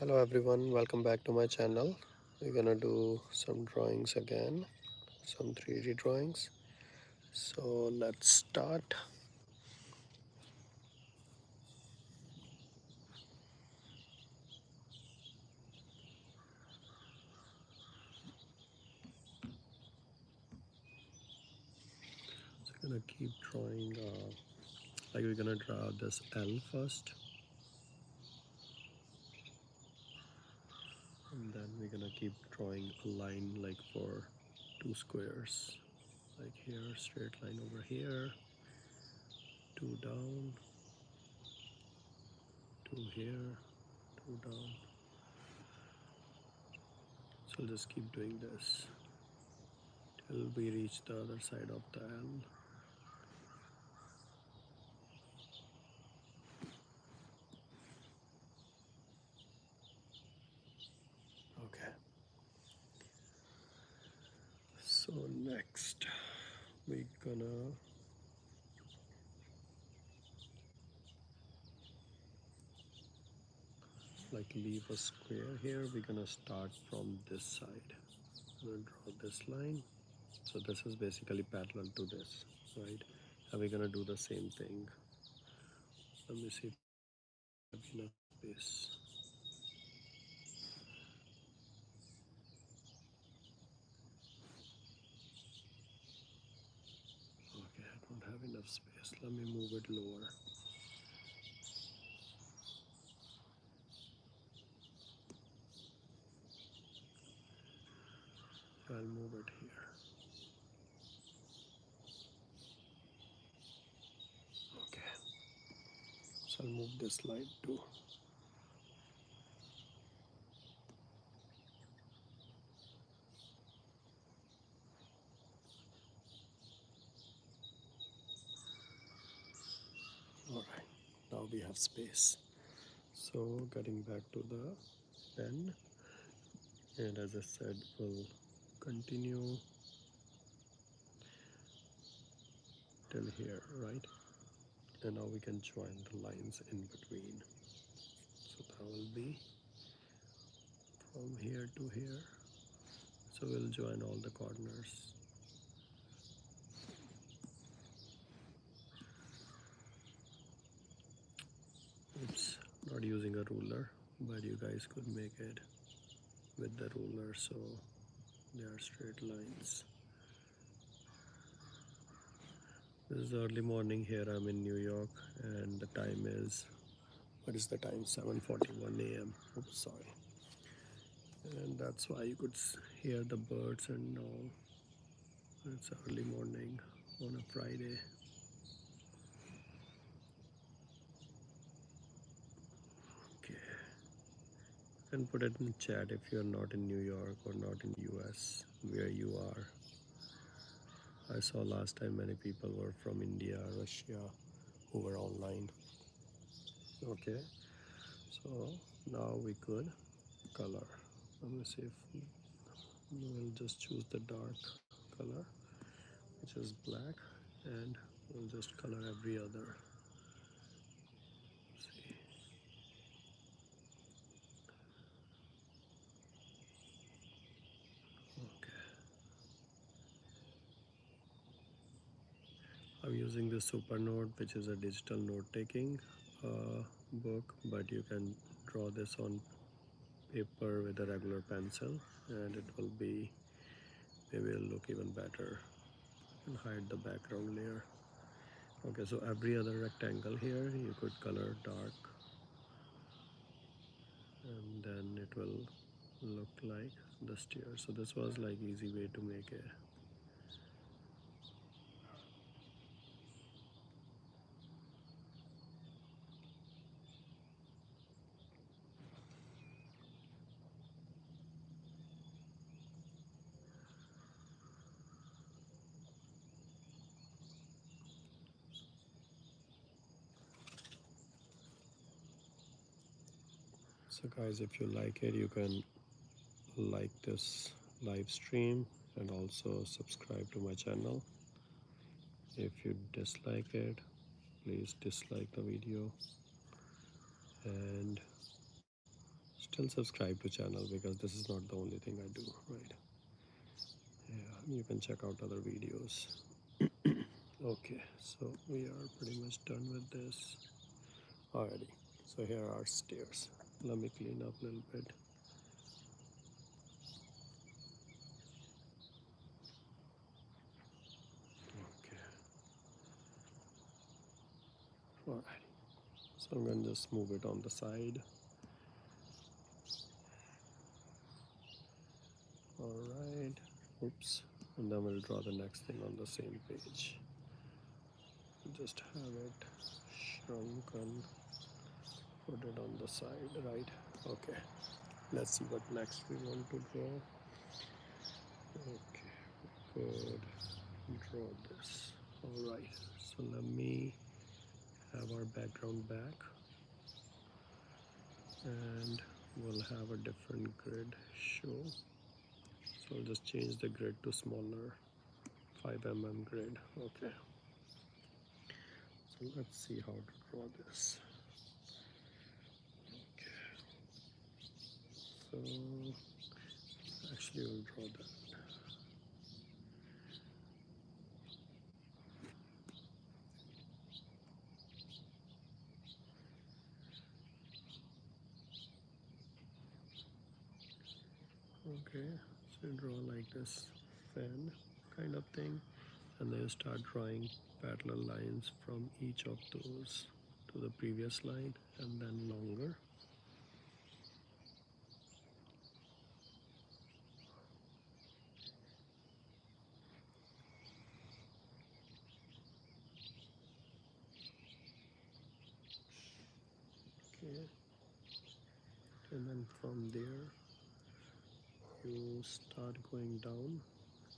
Hello everyone, welcome back to my channel. We're gonna do some drawings again, some 3D drawings. So let's start. So we're gonna keep drawing, like we're gonna draw this L first, and then we're gonna keep drawing a line like for two squares, like here, straight line over here, two down, two here, two down. So I'll just keep doing this till we reach the other side of the L. Okay. So next we're gonna like leave a square here. We're gonna start from this side. I'm gonna draw this line. So this is basically parallel to this, right? And we're gonna do the same thing. Let me see if I have enough space. Okay, I don't have enough space. Let me move it lower. I'll move it here. Okay. So I'll move this slide too. Alright, now we have space. So getting back to the pen, and as I said, we'll continue till here, right? And now we can join the lines in between. So that will be from here to here. So we'll join all the corners. Oops, not using a ruler, but you guys could make it with the ruler so they are straight lines. This is early morning here. I'm in New York, and the time is, what is the time? 7:41 a.m. Oops, sorry. And that's why you could hear the birds and all. It's early morning on a Friday. Okay. And put it in chat if you're not in New York or not in US, where you are. I saw last time many people were from India, Russia, who were online. Okay, so now we could color. Let me see if we'll just choose the dark color, which is black, and we'll just color every other. See. Okay. I'm using this Supernote, which is a digital note taking book, but you can draw this on paper with a regular pencil, and it will be, maybe it'll look even better. And hide the background layer. Okay, so every other rectangle here you could color dark, and then it will look like the stairs. So this was like easy way to make it. So guys, if you like it, you can like this live stream and also subscribe to my channel. If you dislike it, please dislike the video and Still subscribe to channel because this is not the only thing I do, right? Yeah, you can check out other videos. Okay, so we are pretty much done with this already. So here are stairs. Let me clean up a little bit. Okay, alright. So I'm gonna just move it on the side. Alright, oops. And then we'll draw the next thing on the same page. Just have it shrunken, put it on the side, right? Okay, let's see what next we want to draw. Okay, good. Draw this. Alright, so let me have our background back, and we'll have a different grid show. So I'll just change the grid to smaller 5 mm grid. Okay, so let's see how to draw this. Okay, so actually we'll draw that. Okay, so draw like this fan kind of thing, and then start drawing parallel lines from each of those to the previous line, and then longer. Okay, and then from there you start going down,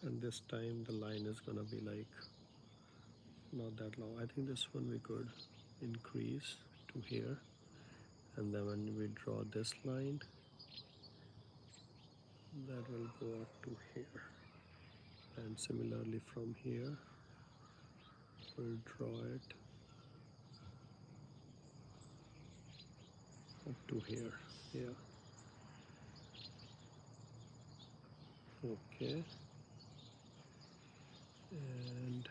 and this time the line is gonna be like not that long. I think this one we could increase to here, and then when we draw this line, that will go up to here, and similarly from here we'll draw it up to here. Yeah, okay, and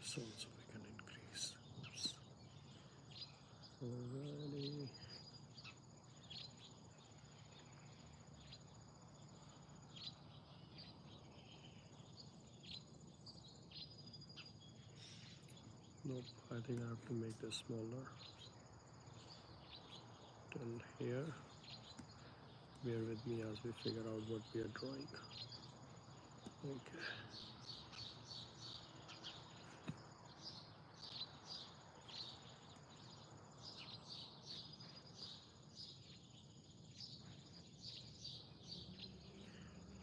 this also we can increase. Oops. Alrighty. Nope, I think I have to make this smaller till here. Bear with me as we figure out what we are drawing. Okay.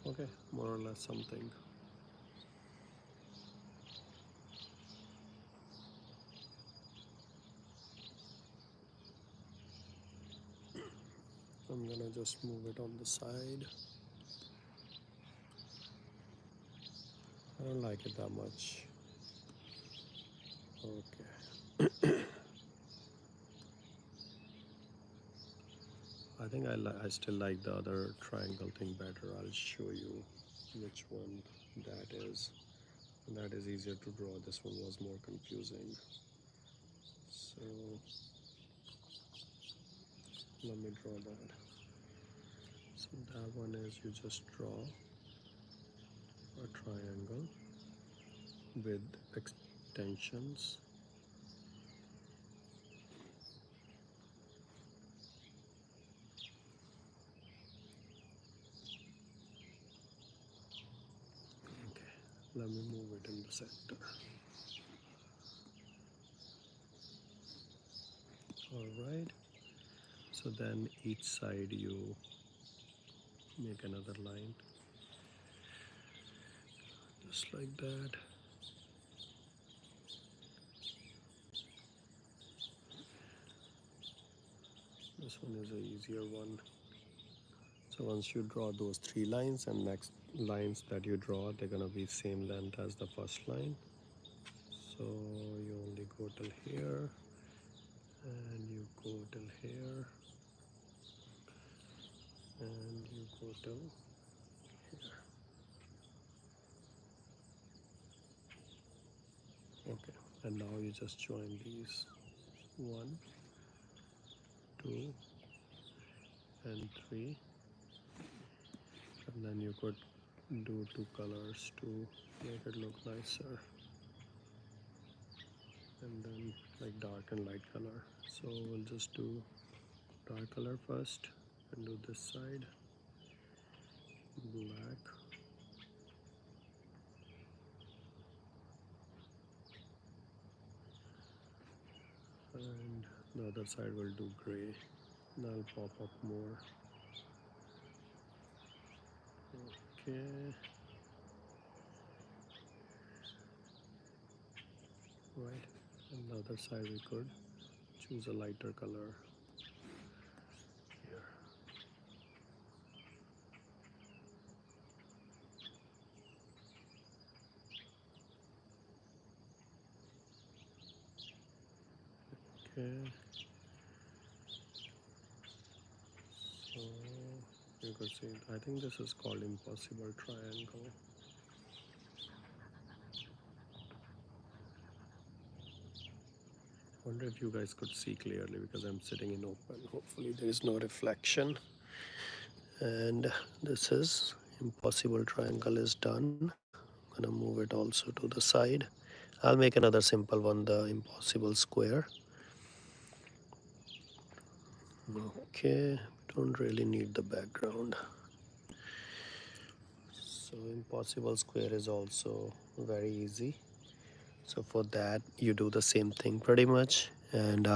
Okay, more or less something. I'm gonna just move it on the side. I don't like it that much. Okay. I think I still like the other triangle thing better. I'll show you which one that is. And that is easier to draw. This one was more confusing. So let me draw that. So that one is you just draw a triangle with extensions. Okay, let me move it in the center. Alright, so then each side you make another line just like that. This one is a easier one. So once you draw those 3 lines, and next lines that you draw, they're gonna be same length as the first line. So you only go till here, and you go till here, till here. Okay, and now you just join these 1, 2, and 3, and then you could do 2 colors to make it look nicer, and then like dark and light color. So we'll just do dark color first and do this side black, and the other side will do gray. And I'll pop up more. Okay, right, and the other side we could choose a lighter color here. Okay, so you could see, I think this is called impossible triangle. Wonder if you guys could see clearly because I'm sitting in open. Hopefully there is no reflection. And this is impossible triangle is done. I'm gonna move it also to the side. I'll make another simple one, the impossible square. Okay, don't really need the background. So impossible square is also very easy. So for that you do the same thing pretty much, and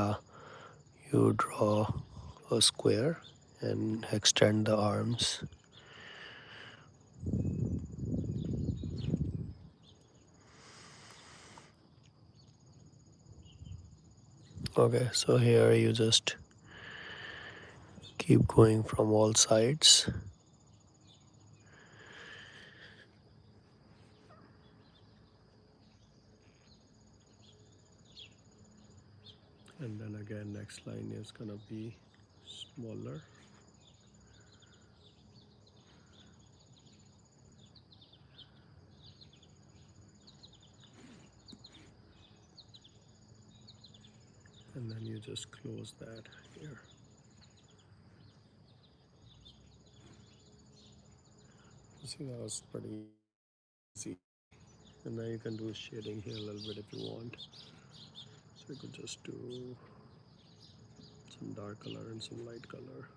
you draw a square and extend the arms. Okay, so here you just keep going from all sides. And then again next line is gonna be smaller. And then you just close that here. See, that was pretty easy. And now you can do shading here a little bit if you want. So you could just do some dark color and some light color.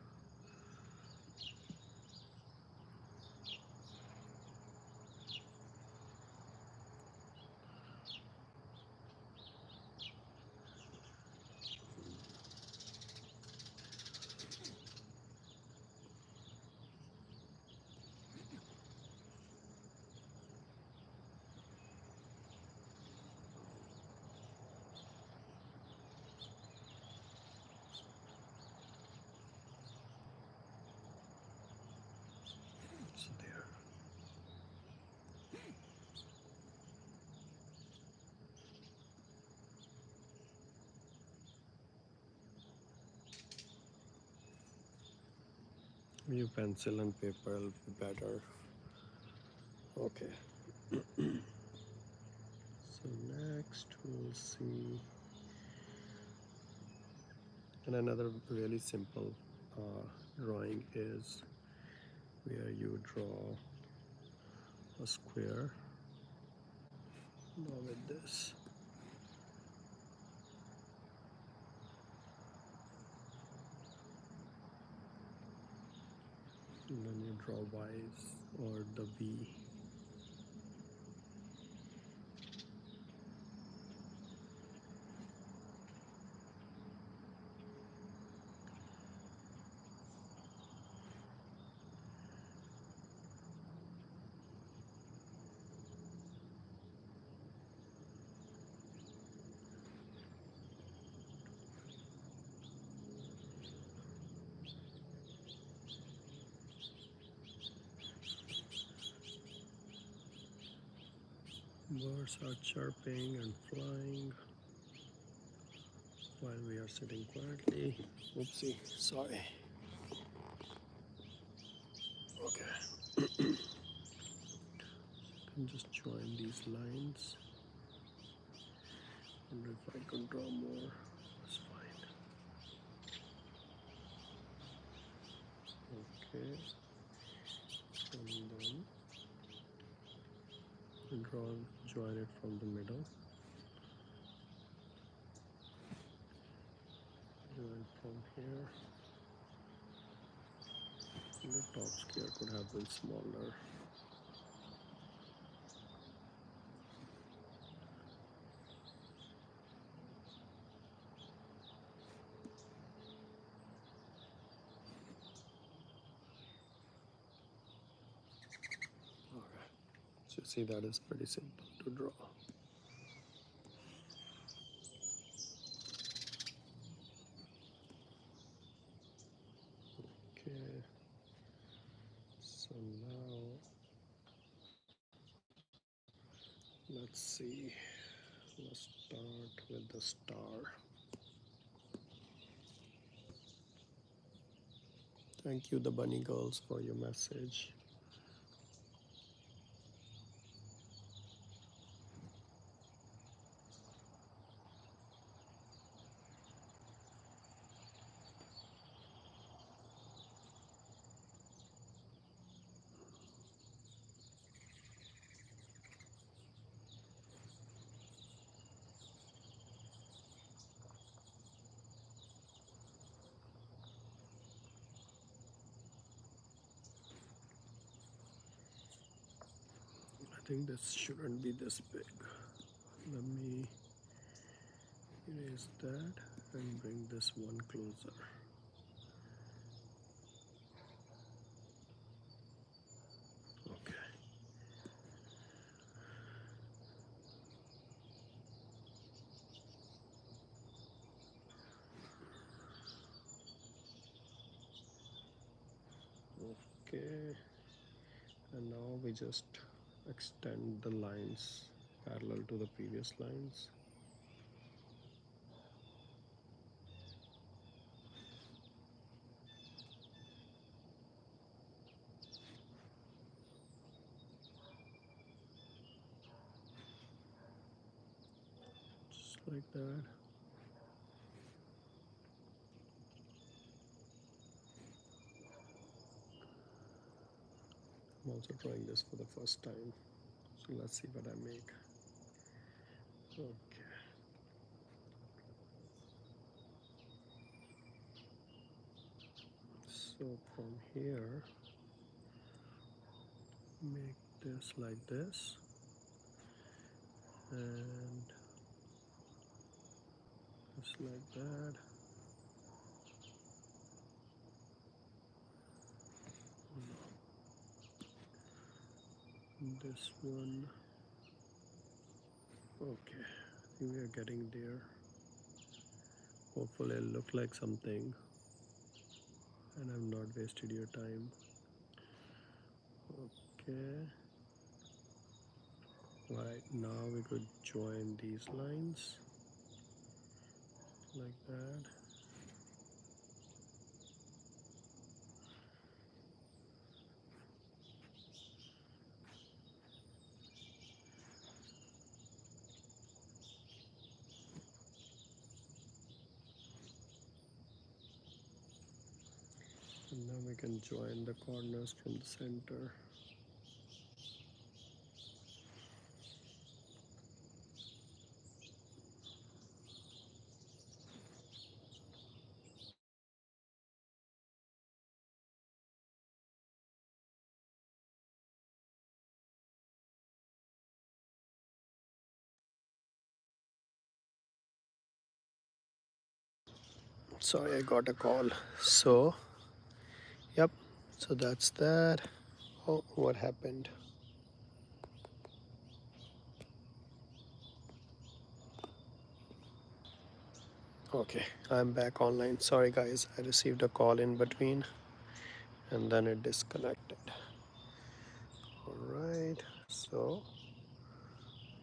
So there. Use pencil and paper will be better. Okay. So next we'll see, and another really simple drawing is where you draw a square now with this, and then you draw Y's or the V. Birds are chirping and flying while we are sitting quietly. Oopsie, sorry. Okay, you can just join these lines. Wonder if I could draw more. That's fine. Okay, and then draw, join it from the middle. Join from here. And the top scale could have been smaller. Okay, so you see that is pretty simple to draw. Okay, so now let's see. Let's start with the star. Thank you, the bunny girls, for your message. I think this shouldn't be this big. Let me erase that and bring this one closer. Okay. Okay. And now we just extend the lines parallel to the previous lines. Just like that. I'm also drawing this for the first time. So let's see what I make. Okay. So from here, make this like this, and just like that. This one. Okay, I think we are getting there. Hopefully it'll look like something and I've not wasted your time. Okay. Right, now we could join these lines like that. And now we can join the corners from the center. Sorry, I got a call. So, yep, so that's that. Oh, what happened? Okay, I'm back online. Sorry, guys, I received a call in between and then it disconnected. All right, so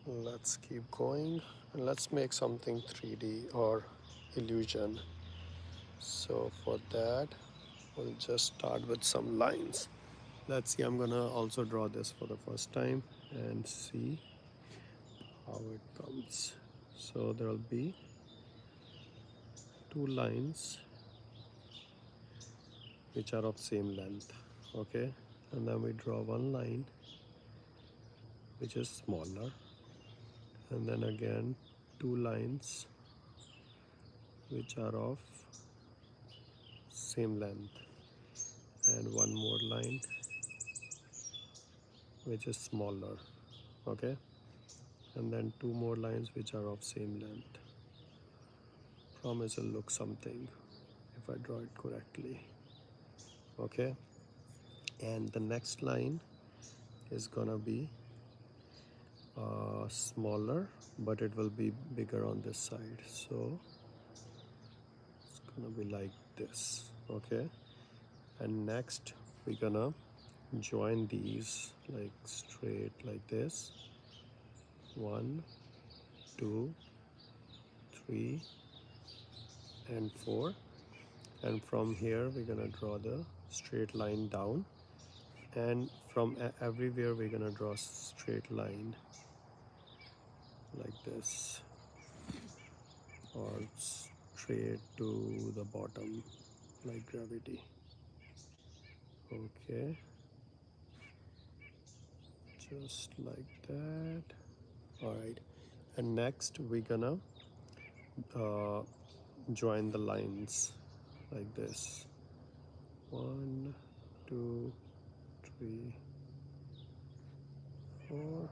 let's keep going and let's make something 3D or illusion. So, for that, we'll just start with some lines. Let's see, I'm gonna also draw this for the first time and see how it comes. So there will be two lines which are of same length, okay, and then we draw one line which is smaller, and then again two lines which are of same length, and one more line which is smaller, okay, and then two more lines which are of same length. Promise it'll look something if I draw it correctly, okay. And the next line is gonna be smaller, but it will be bigger on this side, so it's gonna be like this, okay. And next we're gonna join these like straight like this, 1 2 3 and 4, and from here we're gonna draw the straight line down, and from everywhere we're gonna draw straight line like this, or straight to the bottom like gravity, okay, just like that. All right, and next we're gonna uh, join the lines like this, 1 2 3 4,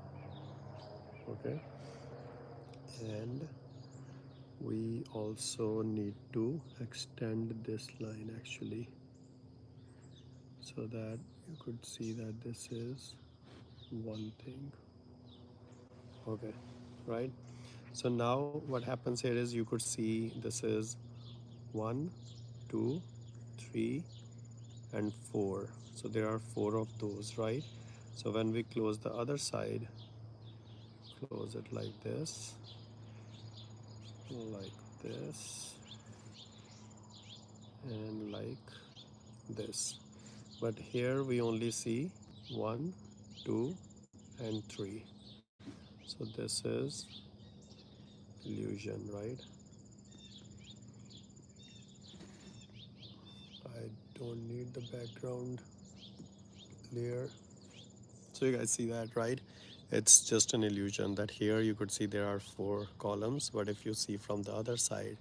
okay. And we also need to extend this line actually, so that you could see that this is one thing, okay, right. So now what happens here is you could see this is 1 2 3 and 4, so there are four of those, right. So when we close the other side, close it like this and like this, but here we only see 1 2 and 3, so this is illusion, right. I don't need the background layer. So you guys see that, right? It's just an illusion that here you could see there are four columns, but if you see from the other side,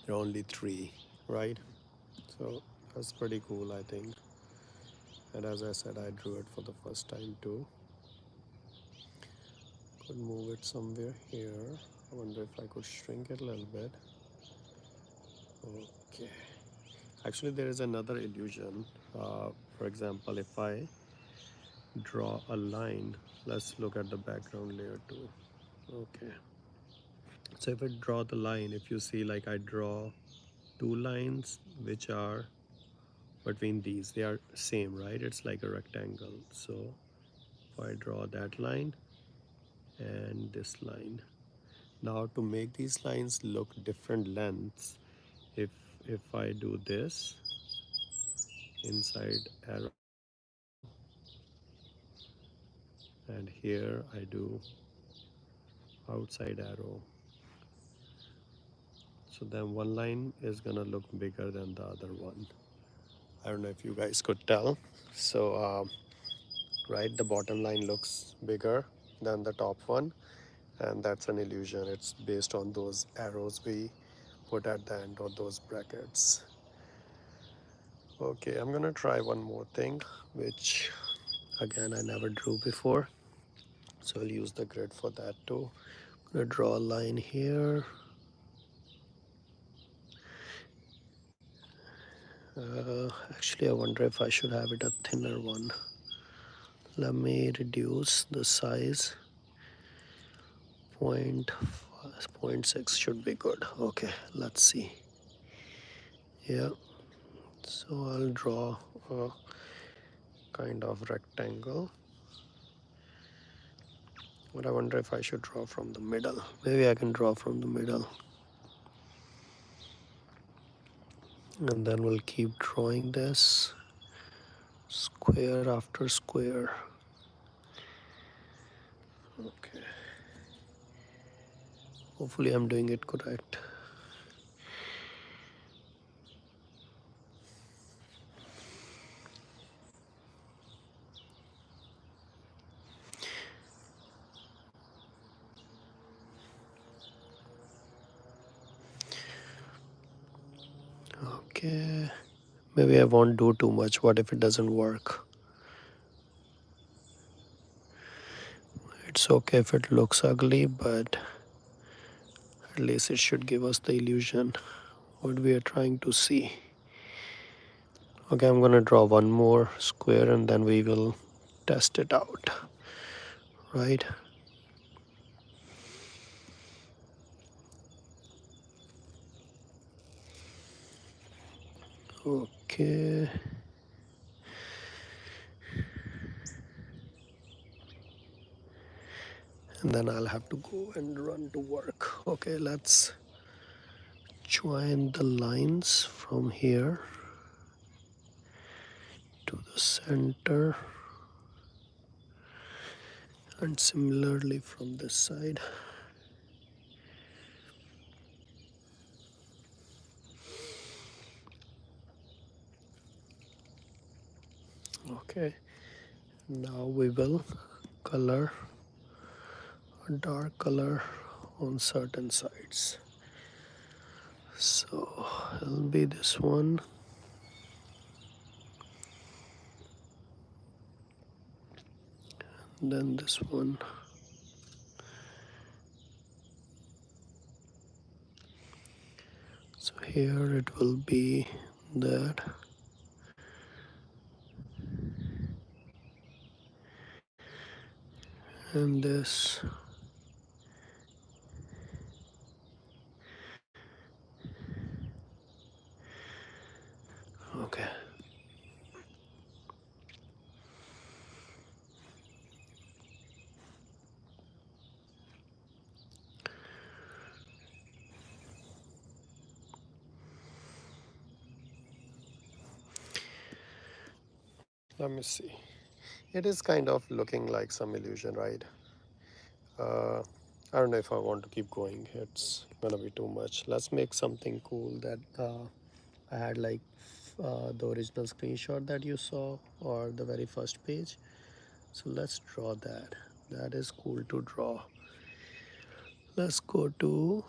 there are only three, right? So that's pretty cool, I think. And as I said, I drew it for the first time too. Could move it somewhere here. I wonder if I could shrink it a little bit. Okay. Actually, there is another illusion. For example, if I draw a line, let's look at the background layer too. Okay. So if I draw the line, if you see, like I draw two lines which are between these, they are same, right? It's like a rectangle. So if I draw that line and this line, now to make these lines look different lengths, if I do this inside arrow and here I do outside arrow, so then one line is gonna look bigger than the other one. I don't know if you guys could tell. So right, the bottom line looks bigger than the top one, and that's an illusion. It's based on those arrows we put at the end, or those brackets. Okay, I'm gonna try one more thing, which again I never drew before, so I'll use the grid for that too. I'm gonna draw a line here. Actually, I wonder if I should have it a thinner one. Let me reduce the size. Point 6 should be good. Okay, let's see. Yeah, so I'll draw a kind of rectangle, but I wonder if I should draw from the middle. Maybe I can draw from the middle, and then we'll keep drawing this. square after square. Okay, hopefully I'm doing it correct. Okay, maybe I won't do too much. What if it doesn't work? It's okay if it looks ugly, but at least it should give us the illusion what we are trying to see. Okay, I'm gonna draw one more square and then we will test it out, right? Okay, and then I'll have to go and run to work. Okay, let's join the lines from here to the center, and similarly from this side. Okay, now we will color a dark color on certain sides. So it'll be this one, then this one. So here it will be that, and this. Okay. Let me see. It is kind of looking like some illusion, right? Uh, I don't know if I want to keep going. It's gonna be too much. Let's make something cool that I had, like the original screenshot that you saw or the very first page. So let's draw that. That is cool to draw. Let's go to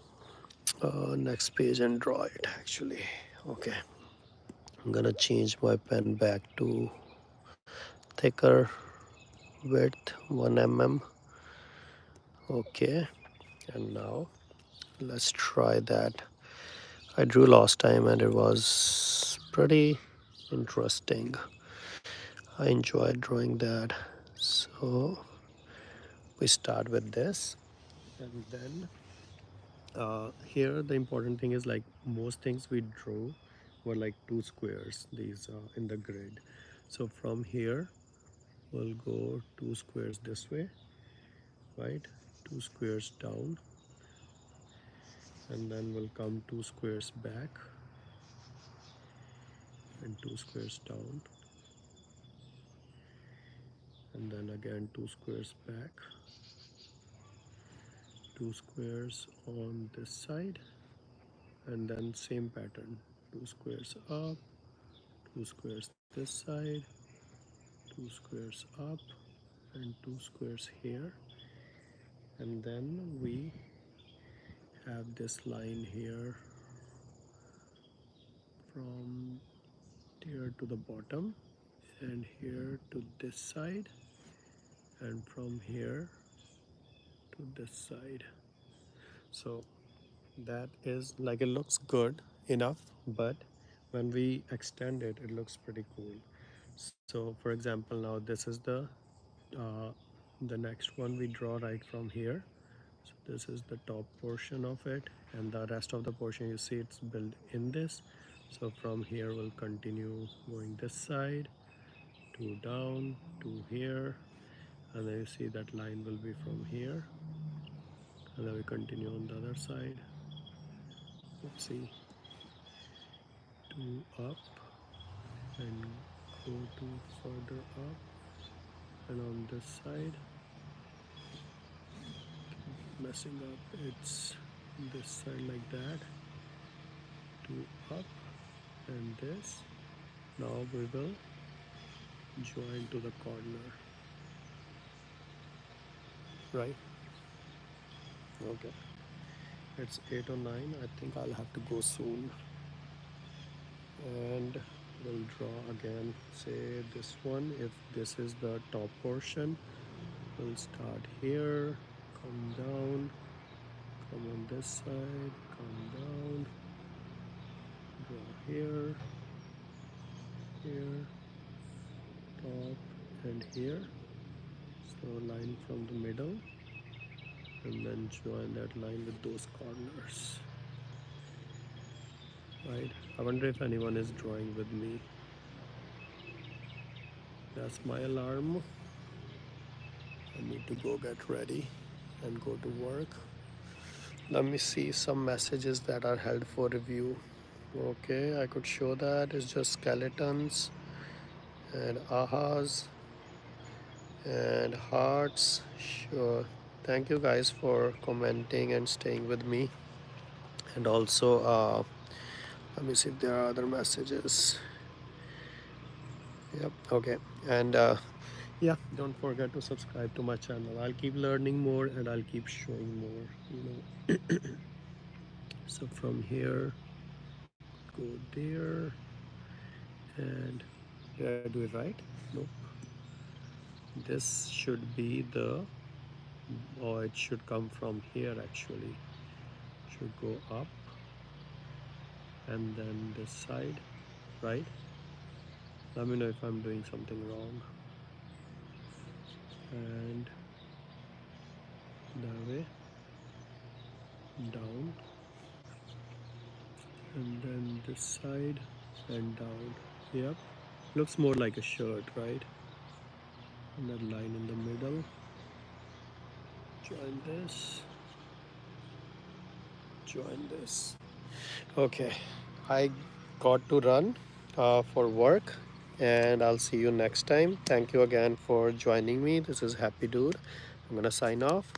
next page and draw it actually. Okay, I'm gonna change my pen back to thicker width 1 mm. Okay, and now let's try that. I drew last time and it was pretty interesting. I enjoyed drawing that. So we start with this, and then here the important thing is, like most things we drew were like two squares, these in the grid. So from here we'll go two squares this way, right? Two squares down, and then we'll come two squares back and two squares down, and then again two squares back, two squares on this side, and then same pattern, two squares up, two squares this side, two squares up, and two squares here, and then we have this line here from here to the bottom, and here to this side, and from here to this side. So that is like, it looks good enough, but when we extend it, it looks pretty cool. So for example, now this is uh, the next one we draw right from here. So this is the top portion of it, and the rest of the portion, you see it's built in this. So from here we'll continue going this side to down to here, and then you see that line will be from here, and then we continue on the other side. Oopsie. To up and go to to further up, and on this side messing up, it's this side like that, two up, and this. Now we will join to the corner, right? Okay, it's 8 or 9. I think I'll have to go soon, and we'll draw again. Say this one, if this is the top portion, we'll start here, come down, come on this side, come down, draw here, here, top, and here. So line from the middle, and then join that line with those corners, right? I wonder if anyone is drawing with me. That's my alarm. I need to go get ready and go to work. Let me see some messages that are held for review. Okay, I could show that. It's just skeletons and ahas and hearts. Sure. Thank you guys for commenting and staying with me. And also, let me see if there are other messages. Yep. Okay. And yeah, don't forget to subscribe to my channel. I'll keep learning more and I'll keep showing more. So from here, go there, and did I do it right? Nope. This should be the, oh, it should come from here actually. Should go up and then this side, right? Let me know if I'm doing something wrong. And that way, down, and then this side and down. Yep, looks more like a shirt, right? And that line in the middle, join this, join this. Okay, I got to run for work, and I'll see you next time. Thank you again for joining me. This is Happy Dude. I'm gonna sign off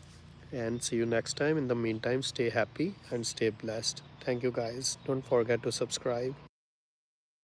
and see you next time. In the meantime, stay happy and stay blessed. Thank you guys. Don't forget to subscribe.